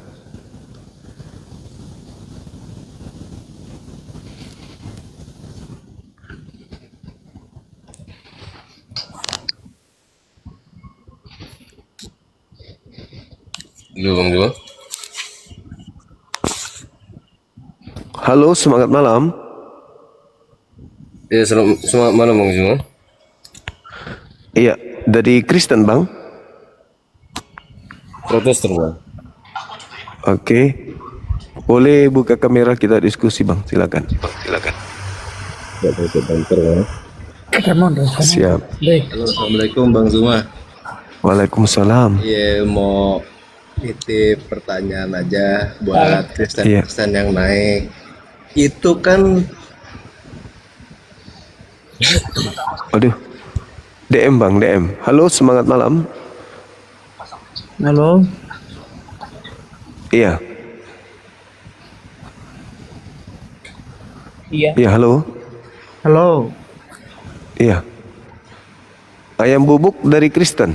Halo, semangat malam. Ya, selamat malam Bang Zuma. Iya, dari Kristen Bang. Protester Bang. Oke. Boleh buka kamera kita diskusi Bang, silakan. Silakan. Siap. Halo, assalamualaikum Bang Zuma. Waalaikumsalam. Iya, mau titip pertanyaan aja buat Kristen-Kristen yang naik. Itu kan Aduh. DM Bang, DM. Halo, semangat malam. Halo. Iya. Iya. Iya, halo. Halo. Iya. Ayam bubuk dari Kristen.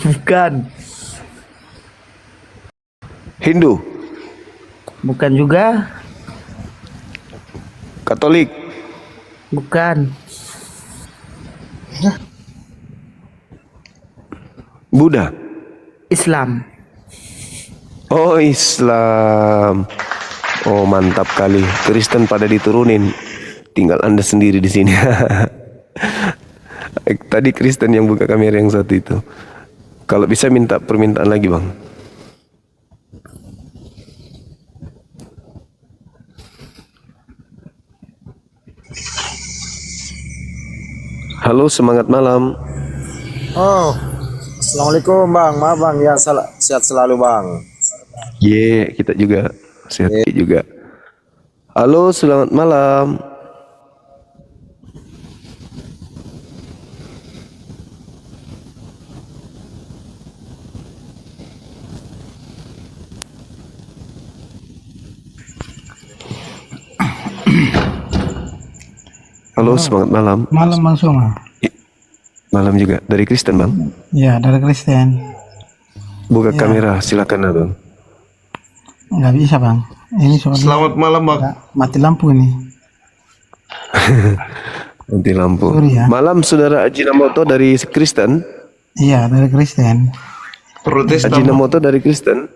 Bukan. Hindu. Bukan juga. Katolik. Bukan. Buddha. Islam. Oh, Islam. Oh, mantap kali. Kristen pada diturunin. Tinggal Anda sendiri di sini. Tadi Kristen yang buka kamera yang satu itu. Kalau bisa minta permintaan lagi, Bang. Halo, semangat malam. Oh, Assalamualaikum bang, maaf bang, ya sehat selalu bang. Kita juga sehat juga. Halo, selamat malam. Halo, selamat malam. Malam Bang Suma. Malam juga. Dari Kristen, Bang? Ya, dari Kristen. Buka kamera, silakan, Bang. Nggak bisa Bang. Ini soalnya Selamat malam bang. mati lampu nih. Mati lampu. Sorry ya. Malam, Saudara Ajinomoto dari Kristen. Iya, dari Kristen. Ajinomoto dari Kristen.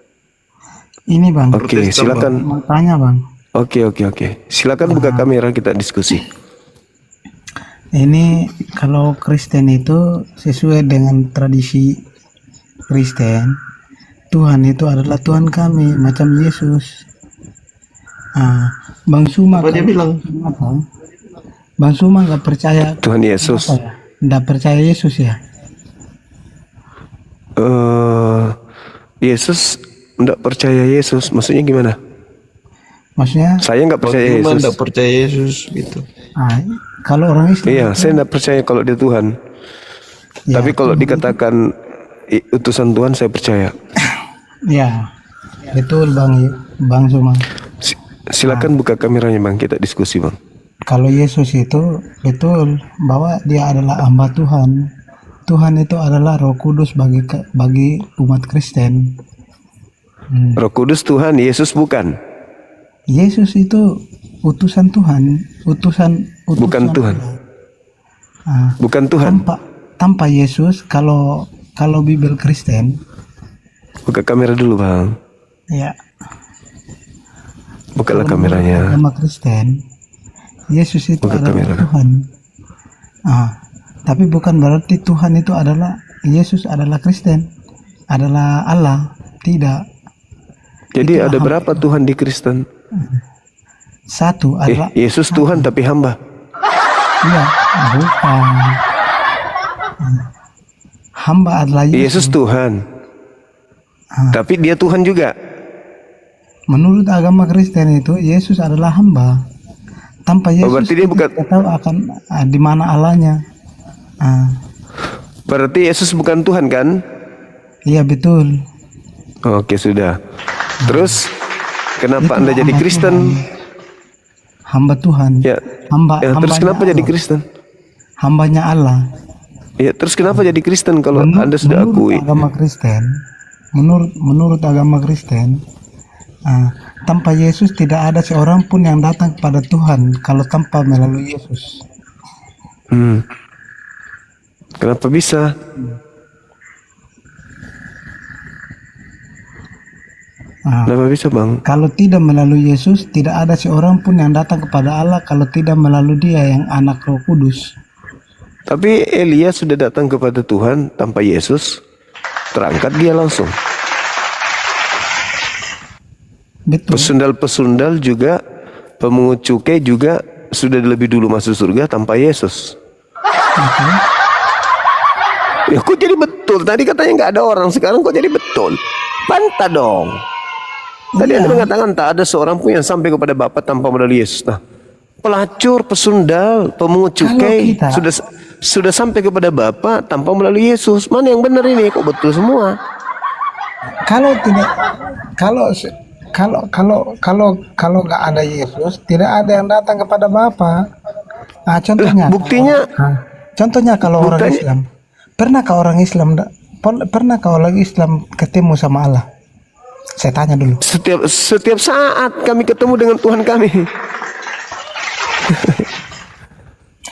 Ini Bang. Oke, silakan. Mau tanya Bang. Oke. Silakan buka kamera, kita diskusi. Ini kalau Kristen itu sesuai dengan tradisi Kristen, Tuhan itu adalah Tuhan kami, macam Yesus. Bang Suma Apa dia bilang? apa? Bang Suma nggak percaya Tuhan Yesus. apa ya? Nggak percaya Yesus ya? Yesus enggak percaya Yesus, maksudnya gimana? Maksudnya? Saya nggak percaya Bagaimana Yesus. enggak percaya Yesus gitu? Kalau orang Islam, Iya, saya enggak percaya kalau dia Tuhan. ya, Tapi kalau dikatakan utusan Tuhan, saya percaya. ya betul Bang Suma. Silakan buka kameranya, Bang, kita diskusi, Bang. Kalau Yesus itu betul bahwa dia adalah hamba Tuhan. Tuhan itu adalah Roh Kudus bagi umat Kristen. Roh Kudus Tuhan, Yesus bukan. Yesus itu utusan Tuhan, utusan Bukan Tuhan. Bukan Tuhan. Tanpa Yesus, kalau Bible Kristen, Buka kamera dulu, Bang. ya. Bukalah kameranya. Agama Kristen, Yesus itu Buka adalah kamera. Tuhan. Tapi bukan berarti Tuhan itu adalah Yesus adalah Kristen, adalah Allah. Tidak. Jadi Itulah ada berapa Tuhan di Kristen? Satu adalah Yesus Tuhan tapi hamba. iya, bukan. Hamba adalah Yesus Tuhan. Tapi dia Tuhan juga. Menurut agama Kristen itu Yesus adalah hamba. Tanpa Yesus berarti dia bukan. kita tahu akan di mana Allahnya. Berarti Yesus bukan Tuhan kan? Iya betul. Oke, sudah. Terus kenapa Itu Anda jadi hamba Kristen? Tuhan. Hamba Tuhan. Ya. Hamba. Terus hambanya kenapa jadi Allah. Kristen? Hambanya Allah. Ya, terus kenapa jadi Kristen kalau Anda sudah akui? Agama Kristen, menurut agama Kristen, tanpa Yesus tidak ada seorang pun yang datang kepada Tuhan kalau tanpa melalui Yesus. Kenapa bisa? Kenapa bisa, Bang? Kalau tidak melalui Yesus, tidak ada seorang pun yang datang kepada Allah kalau tidak melalui Dia yang Anak Roh Kudus. Tapi Elia sudah datang kepada Tuhan tanpa Yesus, terangkat dia langsung. Betul. Pesundal-pesundal juga, pemungut cukai juga sudah lebih dulu masuk surga tanpa Yesus. Betul. Ya kok jadi betul? Tadi katanya nggak ada orang, sekarang kok jadi betul? Bantah dong. Tadi Anda mengatakan tak ada seorang pun yang sampai kepada Bapa tanpa melalui Yesus. Nah, pelacur, pesundal, pemungut cukai sudah sampai kepada Bapa tanpa melalui Yesus. Mana yang benar ini? Kok betul semua? Kalau tidak, kalau nggak ada Yesus, tidak ada yang datang kepada Bapa. Contohnya. Contohnya kalau orang Islam, pernahkah orang Islam ketemu sama Allah? Saya tanya dulu. Setiap saat kami ketemu dengan Tuhan kami.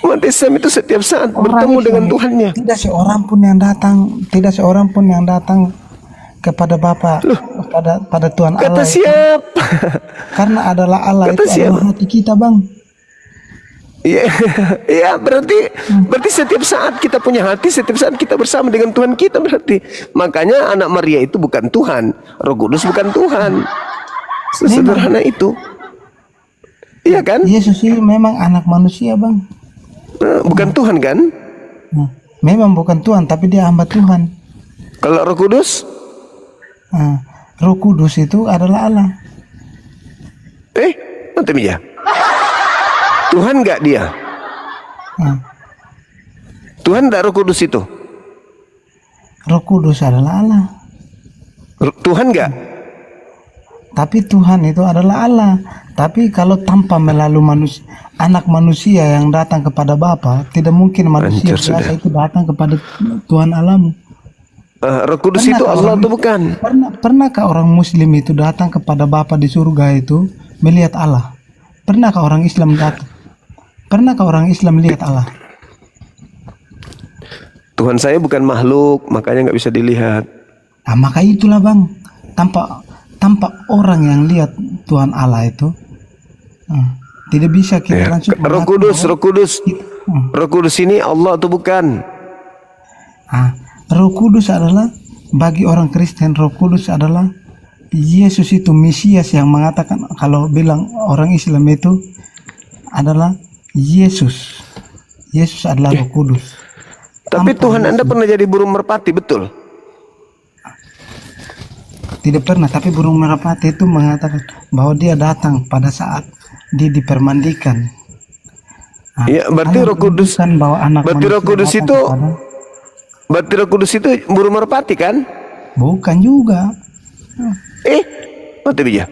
Umat Islam itu setiap saat bertemu dengan Tuhannya. Tidak seorang pun yang datang kepada Bapa, pada Tuhan Allah. Kata siapa? Karena adalah Allah Kata itu siapa? adalah hati kita, Bang. Iya, berarti setiap saat kita punya hati, setiap saat kita bersama dengan Tuhan kita berarti. Makanya anak Maria itu bukan Tuhan, Roh Kudus bukan Tuhan. Sesederhana itu. Iya kan? Yesus ini memang anak manusia, Bang. Bukan Tuhan kan? Memang bukan Tuhan, tapi dia hamba Tuhan. Kalau Roh Kudus? Roh Kudus itu adalah Allah. Nanti ya. Tuhan nggak dia? Tuhan nggak Roh Kudus itu? Roh Kudus adalah Allah. Tuhan nggak? Tapi Tuhan itu adalah Allah. Tapi kalau tanpa melalui anak manusia yang datang kepada Bapa, tidak mungkin manusia Hancur biasa sudah. itu datang kepada Tuhan Allahmu. Roh Kudus itu Allah atau bukan? Pernahkah orang Muslim itu datang kepada Bapa di surga itu melihat Allah? Pernahkah orang Islam datang? Pernahkah orang Islam melihat Allah? Tuhan saya bukan makhluk, makanya nggak bisa dilihat. Nah, maka itulah bang, tanpa orang yang lihat Tuhan Allah itu, tidak bisa kita langsung. Roh Kudus ini Allah atau bukan? Roh Kudus adalah bagi orang Kristen, Roh Kudus adalah Yesus itu Mesias yang mengatakan, kalau bilang orang Islam itu adalah Yesus. Yesus adalah Roh Kudus. Tapi Tuhan Anda pernah jadi burung merpati, betul? Tidak pernah, tapi burung merpati itu mengatakan bahwa dia datang pada saat dia dipermandikan. Iya, berarti Roh Kudus. Berarti Roh Kudus itu. Berarti Roh Kudus itu burung merpati kan? Bukan juga. Mati bija.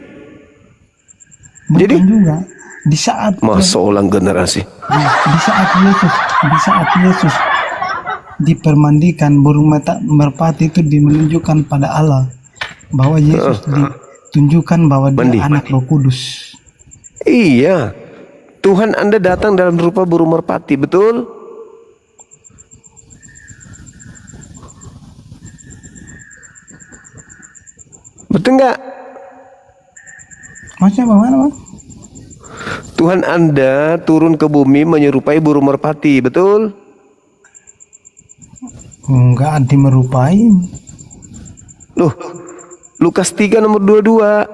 Bukan Jadi juga. Di saat masa ulang generasi. di saat Yesus dipermandikan, burung merpati itu menunjukkan pada Allah bahwa Yesus ditunjukkan bahwa dia anak Roh Kudus. Iya. Tuhan Anda datang dalam rupa burung merpati, betul? Betul nggak? Maksudnya bagaimana bang? Tuhan Anda turun ke bumi menyerupai burung merpati, betul? Enggak dimerupai. Loh, Lukas 3 nomor 22.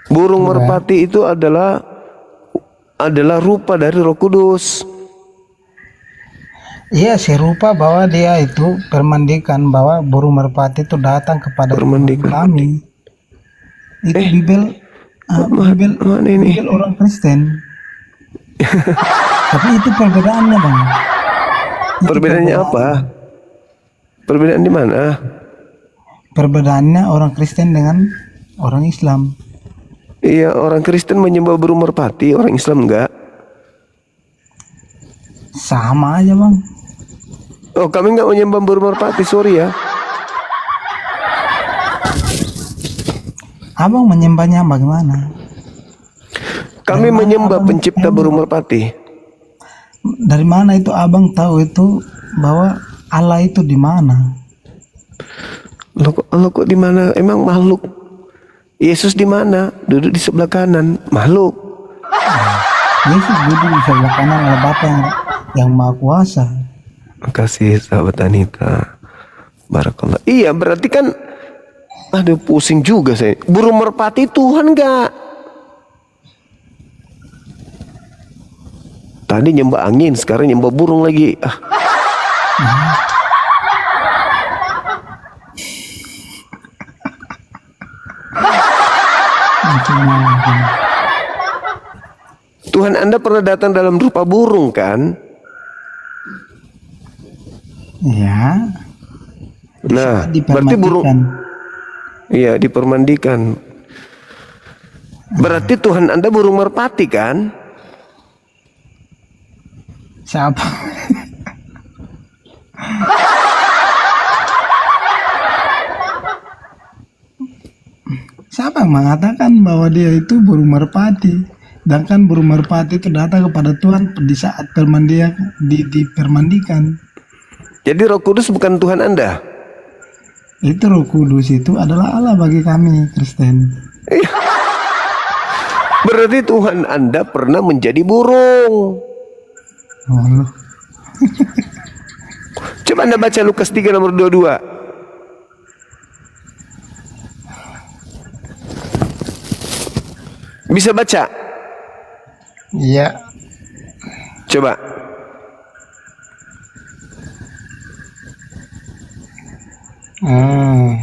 Burung merpati itu adalah rupa dari Roh Kudus. Iya, serupa bahwa dia itu permandikan, bahwa burung merpati itu datang kepada kami. Itu Bibel orang Kristen. Tapi itu perbedaannya bang. Perbedaannya apa? Perbedaan di mana? Perbedaannya orang Kristen dengan orang Islam. Iya, orang Kristen menyembah burung merpati, orang Islam enggak. Sama aja bang. Oh, kami enggak menyembah burung merpati, sorry ya. Abang menyembahnya bagaimana? Kami menyembah pencipta burung merpati. Dari mana itu abang tahu itu bahwa Allah itu di mana? Allah kok di mana? Emang makhluk? Yesus di mana? Duduk di sebelah kanan, makhluk. Yesus duduk di sebelah kanan oleh Bapa yang Maha Kuasa. Makasih sahabat Anita. Barakallah. Iya, berarti kan aduh pusing juga saya. Burung merpati Tuhan enggak? Tadi nyembah angin, sekarang nyembah burung lagi. Tuhan Anda pernah datang dalam rupa burung kan? Ya. Nah, berarti burung. Iya, dipermandikan. Berarti Tuhan Anda burung merpati kan? Siapa? Siapa yang mengatakan bahwa dia itu burung merpati? Sedangkan burung merpati itu datang kepada Tuhan di saat dipermandikan. Jadi Roh Kudus bukan Tuhan Anda? Itu Roh Kudus itu adalah Allah bagi kami Kristen. Berarti Tuhan Anda pernah menjadi burung. Allah. Coba Anda baca Lukas 3 nomor 22. Bisa baca? Iya. Coba. Hmm.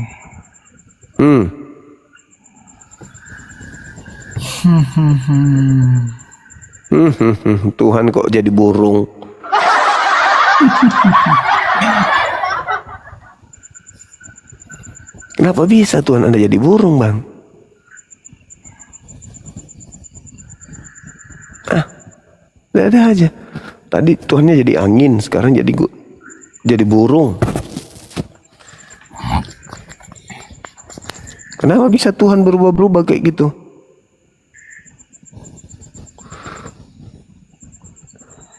Tuhan kok jadi burung. Kenapa bisa Tuhan Anda jadi burung, Bang? Ada aja. Tadi Tuhannya jadi angin, sekarang jadi burung. Kenapa bisa Tuhan berubah-berubah kayak gitu?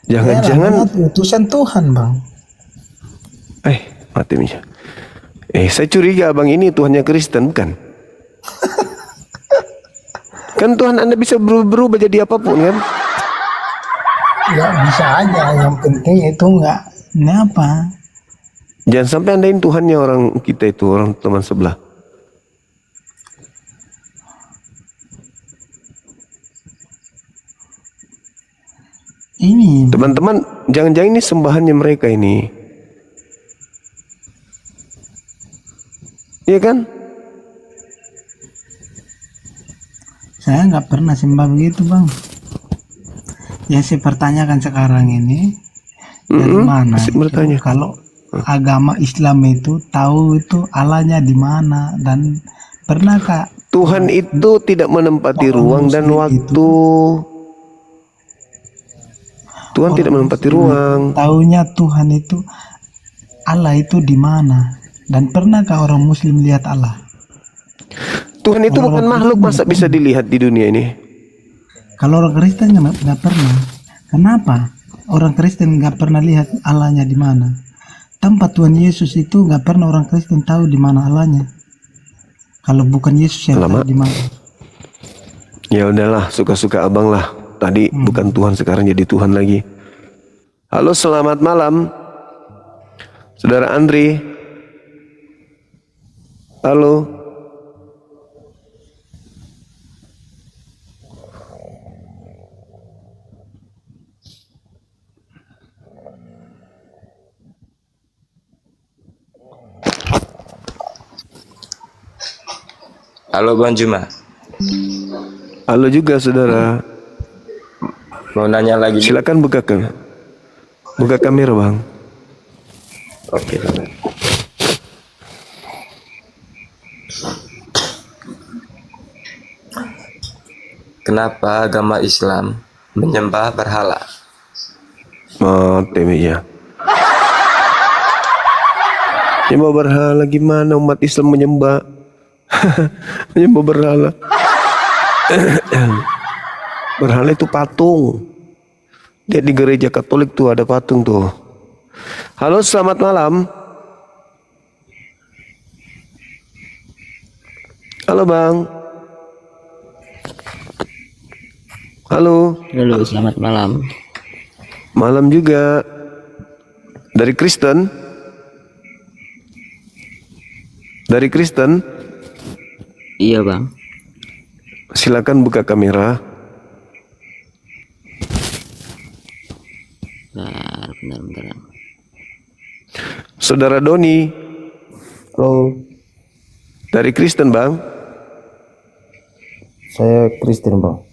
Jangan-jangan utusan Tuhan, Bang. mati Misha. Saya curiga Bang ini Tuhannya Kristen bukan? Kan Tuhan Anda bisa berubah jadi apapun kan? Ya bisa aja, yang penting itu enggak apa. Jangan sampai andain Tuhannya orang kita itu, orang teman sebelah. Ini teman-teman, jangan-jangan ini sembahannya mereka ini. Iya kan? saya nggak pernah sembah begitu, Bang. Yang saya pertanyakan sekarang ini dari mana? Bertanya. Kalau agama Islam itu tahu itu Allahnya di mana, dan pernahkah Tuhan itu tidak menempati ruang dan waktu. Tuhan tidak menempati ruang. Taunya Tuhan itu Allah itu di mana, dan pernahkah orang Muslim lihat Allah? Tuhan itu bukan makhluk, masa bisa dilihat di dunia ini? Kalau orang Kristen nggak pernah. Kenapa? Orang Kristen nggak pernah lihat Allahnya di mana. Tanpa Tuhan Yesus itu nggak pernah orang Kristen tahu di mana Allahnya. Kalau bukan Yesus yang tahu di mana. Ya udahlah, suka-suka abang lah. Tadi bukan Tuhan, sekarang jadi Tuhan lagi. Halo, selamat malam, Saudara Andri. Halo. Halo Bang Juma. Halo juga saudara. Mau nanya lagi. Silakan buka kamera Bang. Oke. Kenapa agama Islam menyembah berhala? Ya. Menyembah berhala gimana umat Islam menyembah? Menyembah berhala. Berhala itu patung. Dia di gereja Katolik tuh ada patung tuh. Halo, selamat malam. Halo Bang. Halo. Halo, selamat malam. Malam juga. Dari Kristen? Dari Kristen? Iya Bang. Silakan buka kamera. Bentar. Saudara Doni. Halo. Dari Kristen Bang? Saya Kristen, Bang.